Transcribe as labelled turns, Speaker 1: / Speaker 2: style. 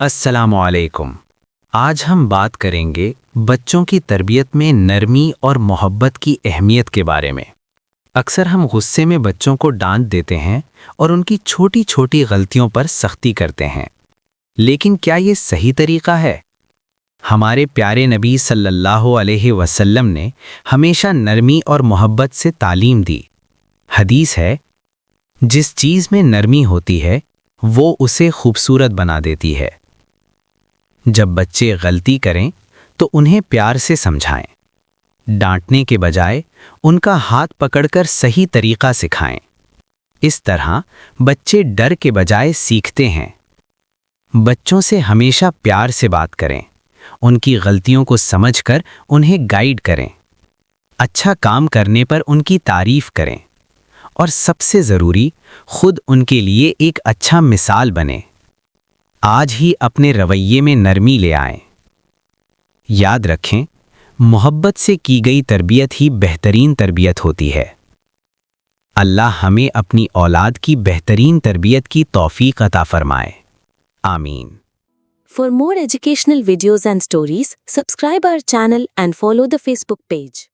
Speaker 1: अस्सलामुअलैकुम। आज हम बात करेंगे बच्चों की तरबियत में नरमी और मोहब्बत की अहमियत के बारे में। अक्सर हम गुस्से में बच्चों को डांट देते हैं और उनकी छोटी छोटी गलतियों पर सख्ती करते हैं, लेकिन क्या ये सही तरीका है? हमारे प्यारे नबी सल्लल्लाहु अलैहि वसल्लम ने हमेशा नरमी और मोहब्बत से तालीम दी। हदीस है, जिस चीज़ में नरमी होती है वो उसे खूबसूरत बना देती है। जब बच्चे गलती करें तो उन्हें प्यार से समझाएं। डांटने के बजाय उनका हाथ पकड़कर सही तरीका सिखाएं। इस तरह बच्चे डर के बजाय सीखते हैं। बच्चों से हमेशा प्यार से बात करें, उनकी गलतियों को समझकर उन्हें गाइड करें। अच्छा काम करने पर उनकी तारीफ करें और सबसे ज़रूरी, खुद उनके लिए एक अच्छा मिसाल बने। आज ही अपने रवैये में नरमी ले आएं। याद रखें, मोहब्बत से की गई तरबियत ही बेहतरीन तरबियत होती है। अल्लाह हमें अपनी औलाद की बेहतरीन तरबियत की तौफीक अता फरमाए। आमीन।
Speaker 2: For more educational videos and stories, subscribe our channel and follow the Facebook page.